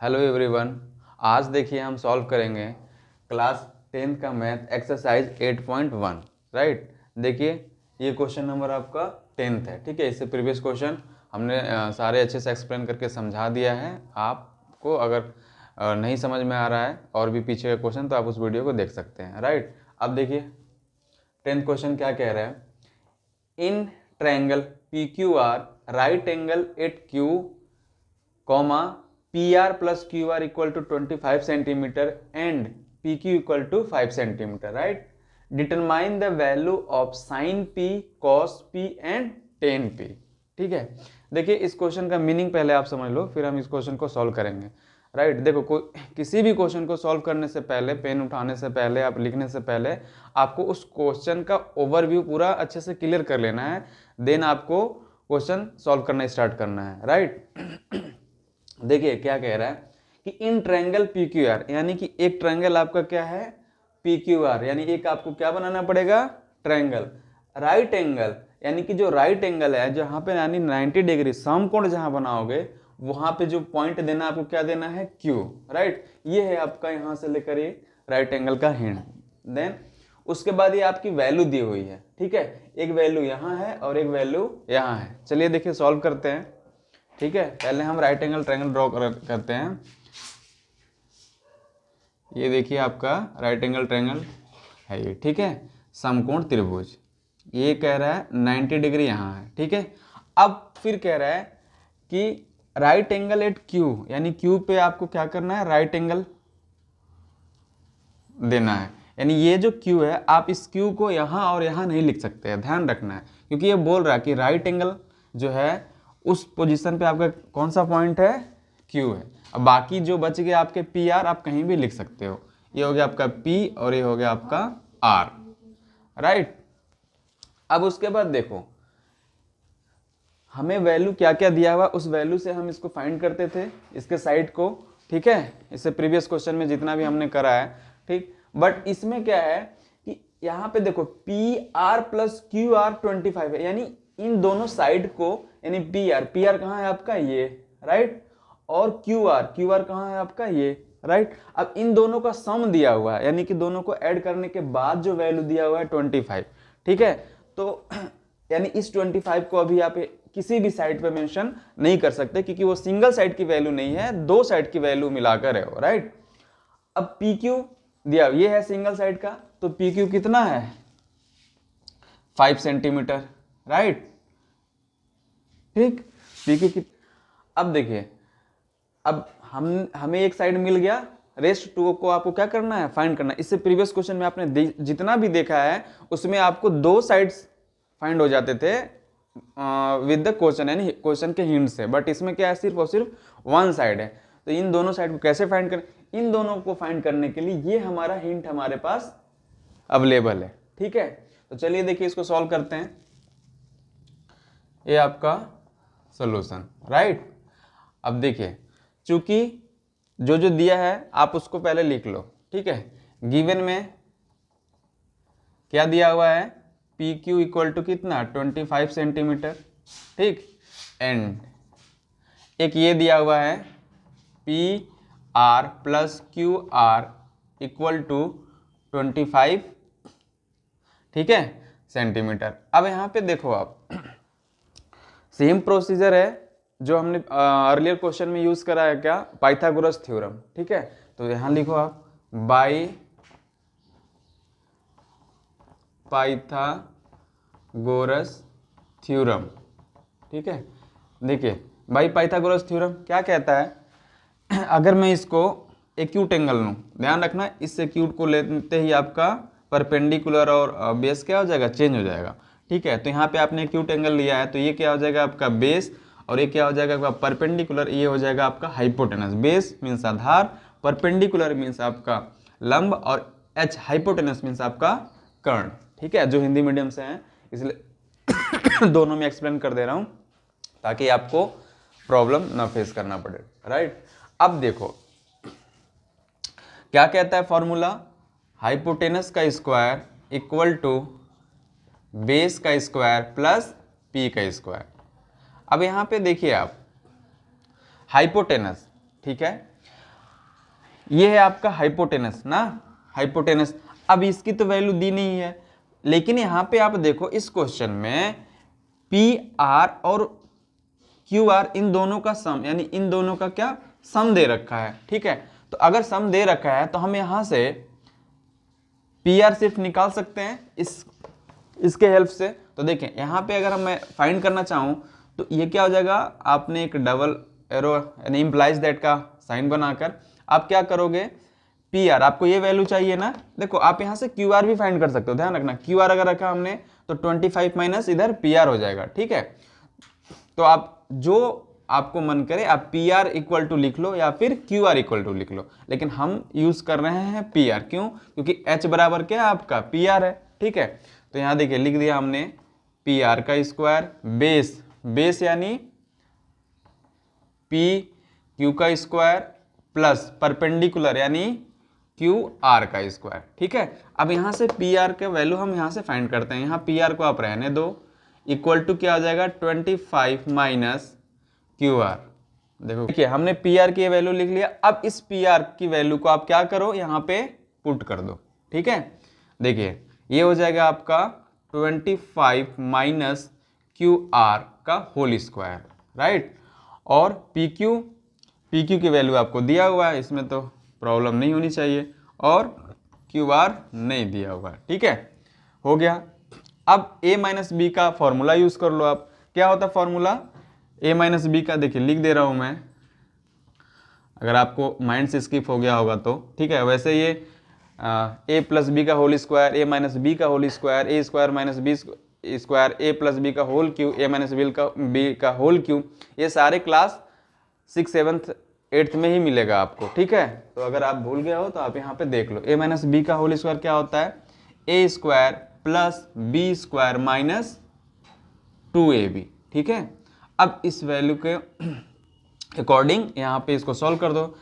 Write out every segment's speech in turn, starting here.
Hello everyone. आज देखिए हम सॉल्व करेंगे क्लास 10th का मैथ एक्सरसाइज 8.1। राइट, देखिए ये क्वेश्चन नंबर आपका 10th है। ठीक है, इससे प्रीवियस क्वेश्चन हमने सारे अच्छे से एक्सप्लेन करके समझा दिया है। आपको अगर नहीं समझ में आ रहा है और भी पीछे का क्वेश्चन तो आप उस वीडियो को देख सकते हैं। राइट, अब देखिए 10th क्वेश्चन क्या कह रहा है। In triangle P Q R right angle at Q comma PR plus QR equal to 25 centimeter and PQ equal to 5 centimeter, right? Determine the value of sin P, cos P and tan P। ठीक है, देखिए इस question का meaning पहले आप समझ लो, फिर हम इस क्वेश्चन को सॉल्व करेंगे। राइट, देखो किसी भी क्वेश्चन को सॉल्व करने से पहले, पेन उठाने से पहले, आप लिखने से पहले आपको उस क्वेश्चन का ओवरव्यू पूरा अच्छे से क्लियर कर लेना है, देन आपको क्वेश्चन सॉल्व करना स्टार्ट करना है। राइट, देखिए क्या कह रहा है कि इन ट्रायंगल पी क्यू आर, यानी कि एक ट्रायंगल आपका क्या है पी क्यू आर, यानी एक आपको क्या बनाना पड़ेगा ट्रायंगल। राइट एंगल यानी कि जो राइट एंगल है जहां पे यानी 90 डिग्री समकोण जहां बनाओगे वहां पे जो पॉइंट देना आपको क्या देना है क्यू। राइट, ये है आपका यहां से लेकर ये राइट एंगल का हिंट। देन उसके बाद ये आपकी वैल्यू दी हुई है। ठीक है, एक वैल्यू यहाँ है और एक वैल्यू यहाँ है। चलिए देखिए सॉल्व करते हैं। ठीक है, पहले हम राइट एंगल ट्रायंगल ड्रॉ करते हैं। ये देखिए आपका राइट एंगल ट्रायंगल है ये। ठीक है, समकोण त्रिभुज, ये कह रहा है 90 डिग्री यहाँ है। ठीक है, अब फिर कह रहा है कि राइट एंगल एट क्यू, यानी क्यू पे आपको क्या करना है राइट एंगल देना है। यानी ये जो क्यू है आप इस क्यू को यहाँ और यहाँ नहीं लिख सकते हैं, ध्यान रखना है, क्योंकि ये बोल रहा है कि राइट एंगल जो है उस पोजीशन पे आपका कौन सा पॉइंट है क्यू है। अब बाकी जो बच गए आपके पी आर आप कहीं भी लिख सकते हो। ये हो गया आपका पी और ये हो गया आपका आर। राइट, अब उसके बाद देखो हमें वैल्यू क्या क्या दिया हुआ, उस वैल्यू से हम इसको फाइंड करते थे इसके साइड को। ठीक है, इससे प्रीवियस क्वेश्चन में जितना भी हमने करा है। ठीक, बट इसमें क्या है कि यहाँ पे देखो P R plus Q are 25 है, यानी इन दोनों साइड को, यानी पी आर कहाँ है आपका ये, राइट, और क्यू आर कहाँ है आपका ये, राइट। अब इन दोनों का सम दिया हुआ है, यानी कि दोनों को ऐड करने के बाद जो वैल्यू दिया हुआ है 25। ठीक है, तो यानी इस 25 को अभी आप किसी भी साइड पे मेंशन नहीं कर सकते, क्योंकि वो सिंगल साइड की वैल्यू नहीं है, दो साइड की वैल्यू मिलाकर है वो। राइट, अब पी क्यू दिया, ये है सिंगल साइड का, तो पी क्यू कितना है 5 सेंटीमीटर। राइट, ठीक, पी क्यू की। अब देखिए अब हमें एक साइड मिल गया, रेस्ट टू को आपको क्या करना है फाइंड करना है। इससे प्रीवियस क्वेश्चन में आपने जितना भी देखा है उसमें आपको दो साइड्स फाइंड हो जाते थे विद द क्वेश्चन, यानी क्वेश्चन के हिंट से, बट इसमें क्या है सिर्फ और सिर्फ वन साइड है। तो इन दोनों साइड को कैसे फाइंड करें, इन दोनों को फाइंड करने के लिए ये हमारा हिंट हमारे पास अवेलेबल है। ठीक है, तो चलिए देखिए इसको सॉल्व करते हैं। ये आपका सोल्यूशन। राइट, अब देखिए चूंकि जो जो दिया है आप उसको पहले लिख लो। ठीक है, गिवन में क्या दिया हुआ है पी क्यू इक्वल टू कितना 25 सेंटीमीटर। ठीक, एंड एक ये दिया हुआ है P R plus Q R equal to 25, ठीक है, सेंटीमीटर। अब यहाँ पे देखो आप सेम प्रोसीजर है जो हमने अर्लियर क्वेश्चन में यूज करा है, क्या पाइथागोरस थ्योरम। ठीक है, तो यहां लिखो आप बाय पाइथागोरस थ्योरम। ठीक है, देखिए बाय पाइथागोरस थ्योरम क्या कहता है, अगर मैं इसको एक्यूट एंगल लूं, ध्यान रखना इस एक्यूट को लेते ही आपका परपेंडिकुलर और बेस क्या हो जाएगा चेंज हो जाएगा। ठीक है, तो यहाँ पे आपने एक्यूट एंगल लिया है तो ये क्या हो जाएगा आपका बेस, और ये क्या हो जाएगा आपका परपेंडिकुलर, ये हो जाएगा आपका हाइपोटेनस। बेस मीन्स आधार, परपेंडिकुलर मीन्स आपका लंब, और एच हाइपोटेनस मीन्स आपका कर्ण। ठीक है, जो हिंदी मीडियम से हैं इसलिए दोनों में एक्सप्लेन कर दे रहा हूं ताकि आपको प्रॉब्लम ना फेस करना पड़े। राइट, अब देखो क्या कहता है फॉर्मूला, हाइपोटेनस का स्क्वायर इक्वल टू बेस का स्क्वायर प्लस पी का स्क्वायर। अब यहां पे देखिए आप हाइपोटेनस, ठीक है, ये है आपका हाइपोटेनस ना, हाइपोटेनस। अब इसकी तो वैल्यू दी नहीं है, लेकिन यहाँ पे आप देखो इस क्वेश्चन में पी आर और क्यू आर इन दोनों का सम, यानी इन दोनों का क्या सम दे रखा है, ठीक है। तो अगर सम दे रखा है तो हम यहां से पी आर सिर्फ निकाल सकते हैं इसके हेल्प से। तो देखें यहाँ पे अगर मैं फाइंड करना चाहूँ तो ये क्या हो जाएगा, आपने एक डबल एरो यानी इम्प्लाइज दैट का साइन बनाकर आप क्या करोगे, पी आर आपको ये वैल्यू चाहिए ना, देखो आप यहाँ से क्यू आर भी फाइंड कर सकते हो, ध्यान रखना क्यू आर अगर रखा हमने तो 25 माइनस इधर पी आर हो जाएगा, ठीक है। तो आप जो आपको मन करे आप पी आर इक्वल टू लिख लो या फिर क्यू आर इक्वल टू लिख लो, लेकिन हम यूज कर रहे हैं पी आर, क्यों, क्योंकि एच बराबर क्या है आपका पी आर है, ठीक है। तो यहाँ देखिए लिख दिया हमने पी आर का स्क्वायर बेस, बेस यानी पी क्यू का स्क्वायर प्लस परपेंडिकुलर यानी क्यू आर का स्क्वायर, ठीक है। अब यहाँ से पी आर के वैल्यू हम यहाँ से फाइंड करते हैं, यहाँ पी आर को आप रहने दो, इक्वल टू क्या हो जाएगा 25 माइनस क्यू आर। देखो देखिए हमने पी आर की वैल्यू लिख लिया, अब इस पी आर की वैल्यू को आप क्या करो यहाँ पे पुट कर दो, ठीक है। देखिए ये हो जाएगा आपका 25 माइनस क्यू आर का होल स्क्वायर, राइट। और पी क्यू की वैल्यू आपको दिया हुआ है, इसमें तो प्रॉब्लम नहीं होनी चाहिए, और क्यू आर नहीं दिया हुआ, ठीक है, हो गया। अब a माइनस बी का फॉर्मूला यूज कर लो आप, क्या होता है फॉर्मूला a माइनस बी का, देखिए लिख दे रहा हूं मैं, अगर आपको माइंड से स्किप हो गया होगा तो ठीक है। वैसे ये a प्लस बी का whole square, a minus B का whole square, a square minus b square, a plus b का whole cube, a minus B का होल क्यू, ये सारे क्लास 6th 7th 8th में ही मिलेगा आपको, ठीक है। तो अगर आप भूल गए हो तो आप यहाँ पे देख लो, a माइनस बी का होल स्क्वायर क्या होता है, a square plus B square minus 2ab, ठीक है। अब इस वैल्यू के अकॉर्डिंग यहाँ पे इसको सॉल्व कर दो,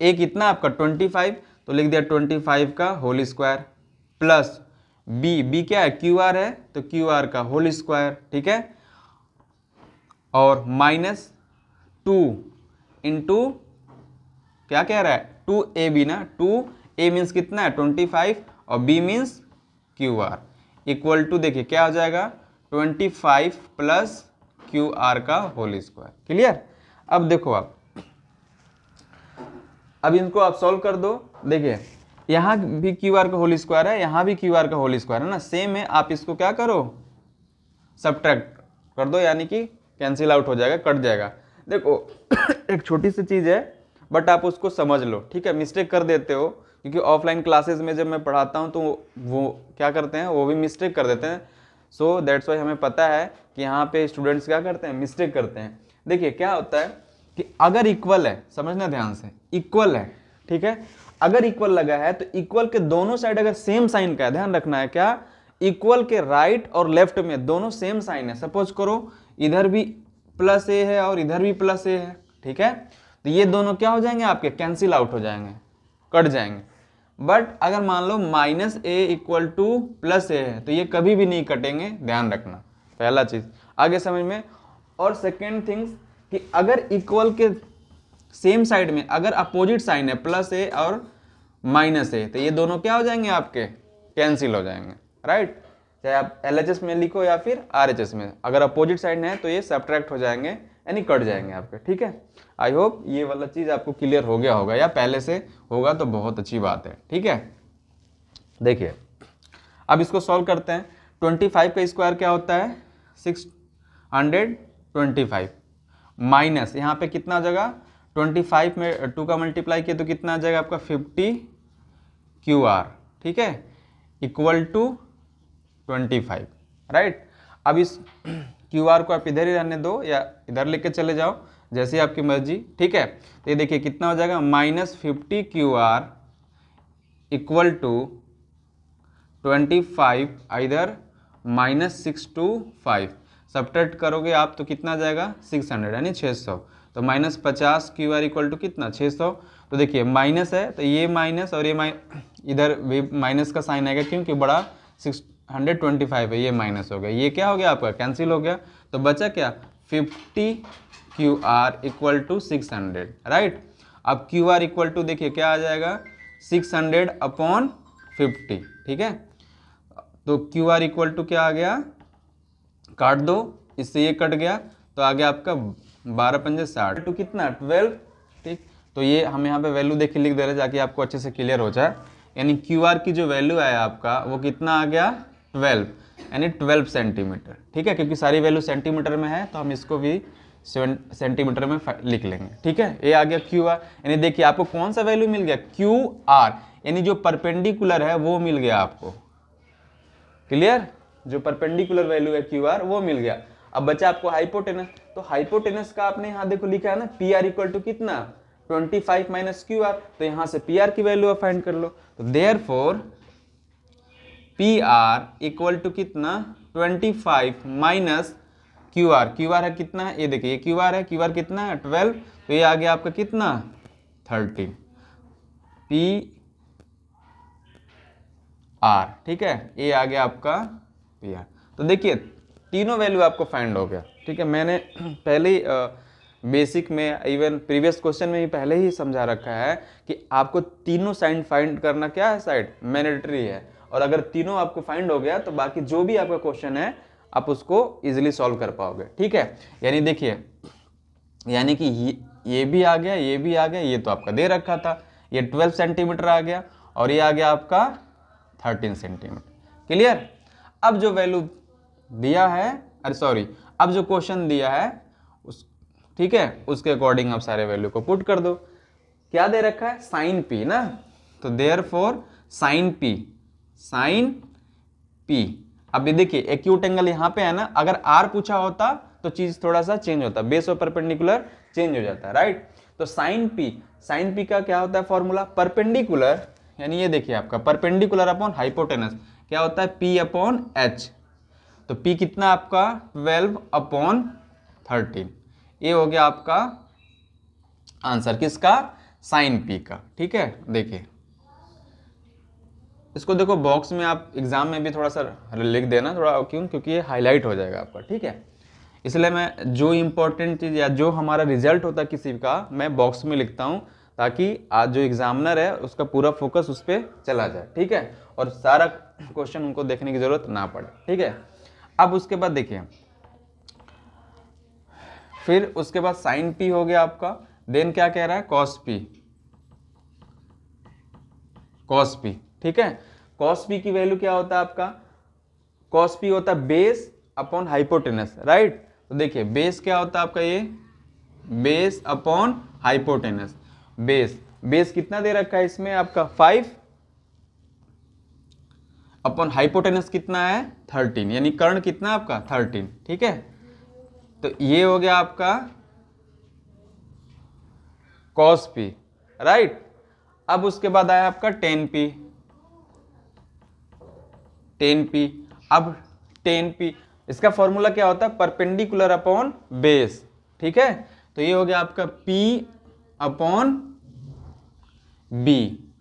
a कितना आपका 25, तो लिख दिया 25 का होल स्क्वायर प्लस b क्या है क्यू आर है, तो क्यू आर का होल स्क्वायर, ठीक है, और माइनस 2 इंटू क्या कह रहा है 2ab ना, 2a मीन्स कितना है 25 और b means Q R, equal to देखिए क्या हो जाएगा 25 प्लस क्यू आर का होल स्क्वायर, क्लियर। अब देखो आप, अब इनको आप सॉल्व कर दो, देखिए यहाँ भी क्यू आर का होल स्क्वायर है, यहाँ भी क्यू आर का होल स्क्वायर है ना, सेम है। आप इसको क्या करो सब्ट्रैक्ट कर दो, यानी कि कैंसिल आउट हो जाएगा, कट जाएगा। देखो एक छोटी सी चीज़ है बट आप उसको समझ लो, ठीक है। मिस्टेक कर देते हो, क्योंकि ऑफलाइन क्लासेस में जब मैं पढ़ाता हूँ तो वो क्या करते हैं, वो भी मिस्टेक कर देते हैं। सो दैट्स वाई हमें पता है कि यहाँ पे स्टूडेंट्स क्या करते हैं, मिस्टेक करते हैं। देखिए क्या होता है कि अगर इक्वल है, समझना ध्यान से, इक्वल है, ठीक है, अगर इक्वल लगा है तो इक्वल के दोनों साइड अगर सेम साइन का है, ध्यान रखना है क्या, इक्वल के राइट और लेफ्ट में दोनों सेम साइन है। सपोज करो इधर भी प्लस ए है और इधर भी प्लस ए है, ठीक है, तो ये दोनों क्या हो जाएंगे आपके, कैंसिल आउट हो जाएंगे, कट जाएंगे। बट अगर मान लो माइनस ए इक्वल टू प्लस ए है तो ये कभी भी नहीं कटेंगे, ध्यान रखना, पहला चीज आगे समझ में। और सेकेंड थिंग्स कि अगर इक्वल के सेम साइड में अगर अपोजिट साइन है प्लस ए और माइनस ए, तो ये दोनों क्या हो जाएंगे आपके, कैंसिल हो जाएंगे, राइट। चाहे आप LHS में लिखो या फिर RHS में, अगर अपोजिट साइड है तो ये सब्ट्रैक्ट हो जाएंगे यानी कट जाएंगे आपके, ठीक है। आई होप ये वाला चीज आपको क्लियर हो गया होगा, या पहले से होगा तो बहुत अच्छी बात है, ठीक है। देखिए अब इसको सॉल्व करते हैं। 25 का स्क्वायर क्या होता है 625 माइनस यहाँ पे कितना जगह 25 में 2 का मल्टीप्लाई किया तो कितना आ जाएगा आपका 50 क्यू आर, ठीक है, इक्वल टू 25, राइट। अब इस क्यू आर को आप इधर ही रहने दो या इधर लेके चले जाओ, जैसे आपकी मर्जी, ठीक है। तो ये देखिए कितना हो जाएगा -50 क्यू आर इक्वल टू 25 इधर -625, सब्ट्रैक्ट करोगे आप तो कितना आ जाएगा 600 यानी 600, तो -50 क्यू आर इक्वल टू कितना 600। तो देखिए माइनस है तो ये माइनस और ये इधर भी माइनस का साइन आएगा क्योंकि बड़ा 625 है, ये माइनस हो गया, ये क्या हो गया आपका कैंसिल हो गया, तो बचा क्या 50 Q R equal to 600, right. अब क्यू आर इक्वल टू देखिए क्या आ जाएगा 600/50, ठीक है। तो क्यू आर इक्वल टू क्या आ गया, काट दो, इससे ये कट गया तो आ गया आपका 12×5 = 60 टू कितना 12, ठीक। तो ये हम यहाँ पे वैल्यू देखिए लिख दे रहे हैं ताकि आपको अच्छे से क्लियर हो जाए। यानी क्यू आर की जो वैल्यू आया आपका वो कितना आ गया 12, यानी 12 सेंटीमीटर, ठीक है। क्योंकि सारी वैल्यू सेंटीमीटर में है तो हम इसको भी सेंटीमीटर में लिख लेंगे, ठीक है। ये आ गया क्यू आर, यानी देखिए आपको कौन सा वैल्यू मिल गया क्यू आर, यानी जो परपेंडिकुलर है वो मिल गया आपको, क्लियर। जो परपेंडिकुलर वैल्यू है क्यू आर वो मिल गया। अब बचा आपको हाइपोटेनस, तो हाइपोटेनस का आपने यहाँ देखो लिखा है ना पी आर इक्वल टू कितना 25 - क्यू आर, तो यहाँ से पी आर की वैल्यू आप फाइंड कर लो। तो therefore P R equal to कितना 25 - क्यू आर, क्यू आर है कितना, ये देखिए ये क्यू आर है, क्यू आर कितना है 12, तो ये आ गया आपका कितना 13 पी आर, ठीक है। ये आ गया आपका पी आर। तो देखिए तीनों वैल्यू आपको फाइंड हो गया, ठीक है। मैंने पहले ही बेसिक में इवन प्रीवियस क्वेश्चन में ही पहले ही समझा रखा है कि आपको तीनों साइड फाइंड करना क्या है, साइड मैंडेटरी है। और अगर तीनों आपको फाइंड हो गया तो बाकी जो भी आपका क्वेश्चन है आप उसको इजीली सॉल्व कर पाओगे, ठीक है। यानी देखिए, यानी कि ये भी आ गया, ये भी आ गया, ये तो आपका दे रखा था, ये 12 सेंटीमीटर आ गया और ये आ गया आपका 13 सेंटीमीटर, क्लियर। अब जो वैल्यू दिया है, अरे सॉरी, अब जो क्वेश्चन दिया है उस, ठीक है, उसके अकॉर्डिंग आप सारे वैल्यू को पुट कर दो। क्या दे रखा है साइन पी ना, तो देयरफॉर साइन पी। अब ये देखिए एक्यूट एंगल यहाँ पे है ना, अगर आर पूछा होता तो चीज थोड़ा सा चेंज होता, बेस और परपेंडिकुलर चेंज हो जाता है, राइट। तो साइन पी का क्या होता है फॉर्मूला, परपेंडिकुलर, यानी ये देखिए आपका परपेंडिकुलर अपॉन हाइपोटेनस क्या होता है P/H। तो P कितना आपका 12/13, ये हो गया आपका आंसर किसका, साइन पी का, ठीक है। देखिए इसको देखो बॉक्स में आप एग्जाम में भी थोड़ा सा लिख देना, थोड़ा क्यों, क्योंकि ये हाईलाइट हो जाएगा आपका, ठीक है। इसलिए मैं जो इंपॉर्टेंट चीज़ या जो हमारा रिजल्ट होता है किसी का मैं बॉक्स में लिखता हूँ, ताकि आज जो एग्जामिनर है उसका पूरा फोकस उस पर चला जाए, ठीक है, और सारा क्वेश्चन उनको देखने की जरूरत ना पड़े, ठीक है। अब उसके बाद देखिए, फिर उसके बाद साइन पी हो गया आपका, देन क्या कह रहा है कॉस पी, ठीक है। कॉस पी की वैल्यू क्या होता है आपका, कॉस पी होता है बेस अपॉन हाइपोटेनस, राइट। तो देखिए बेस क्या होता है आपका, ये बेस अपॉन हाइपोटेनस, बेस कितना दे रखा है इसमें आपका 5 अपॉन हाइपोटेनस कितना है 13, यानी कर्ण कितना आपका 13, ठीक है। तो ये हो गया आपका कॉस पी, राइट। अब उसके बाद आया आपका टेन पी। अब टेन पी इसका फॉर्मूला क्या होता है, परपेंडिकुलर अपॉन बेस, ठीक है। तो ये हो गया आपका P/B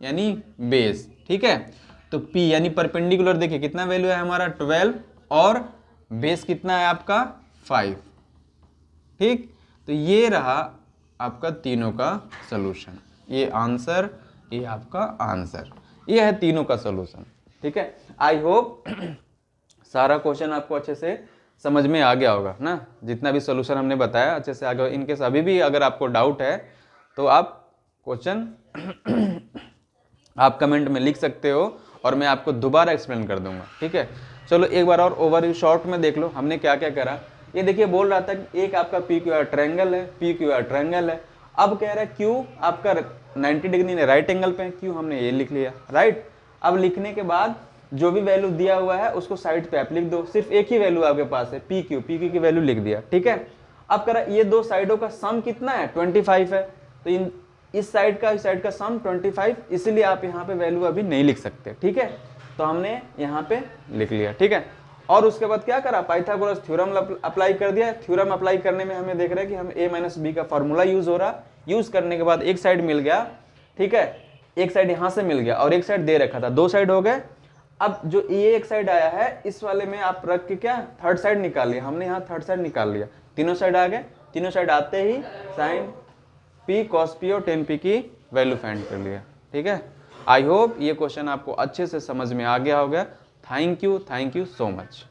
यानी बेस, ठीक है। तो P यानी परपेंडिकुलर देखिए कितना वैल्यू है हमारा 12 और बेस कितना है आपका 5, ठीक। तो ये रहा आपका तीनों का सलूशन, ये आंसर, ये आपका आंसर, ये है तीनों का सलूशन, ठीक है। आई होप सारा क्वेश्चन आपको अच्छे से समझ में आ गया होगा ना, जितना भी सॉल्यूशन हमने बताया अच्छे से आ गया। इनकेस अभी भी अगर आपको डाउट है तो आप क्वेश्चन आप कमेंट में लिख सकते हो और मैं आपको दोबारा एक्सप्लेन कर दूंगा, ठीक है। चलो एक बार और ओवरव्यू शॉर्ट में देख लो हमने क्या क्या करा। ये देखिए बोल रहा था कि एक आपका पी क्यू आर ट्रायंगल है, पी क्यू आर ट्रायंगल है। अब कह रहा है क्यू आपका 90 डिग्री ने राइट एंगल पे है, क्यू हमने ये लिख लिया, राइट। अब लिखने के बाद जो भी वैल्यू दिया हुआ है उसको साइड पे आप लिख दो, सिर्फ एक ही वैल्यू आपके पास है पी क्यू की वैल्यू लिख दिया, ठीक है। अब कह रहा है ये दो साइडों का सम कितना है 25 है, तो इन इस साइड का सम 25, इसलिए आप यहाँ पे वैल्यू अभी नहीं लिख सकते, ठीक है। तो हमने यहाँ पे लिख लिया, ठीक है। और उसके बाद क्या करा, पाइथागोरस थ्योरम अप्लाई कर दिया। थ्योरम अप्लाई करने में हमें देख रहे हैं कि हम a - b का फॉर्मूला यूज हो रहा, यूज करने के बाद एक साइड मिल गया, ठीक है, एक साइड यहाँ से मिल गया और एक साइड दे रखा था, दो साइड हो गए। अब जो ये एक साइड आया है इस वाले में आप रख के क्या थर्ड साइड निकाल लिया, हमने यहाँ थर्ड साइड निकाल लिया, तीनों साइड आ गए। तीनों साइड आते ही साइन P cos P और tan P की वैल्यू फाइंड कर लिया। ठीक है, आई होप ये क्वेश्चन आपको अच्छे से समझ में आ गया होगा। Thank you so much.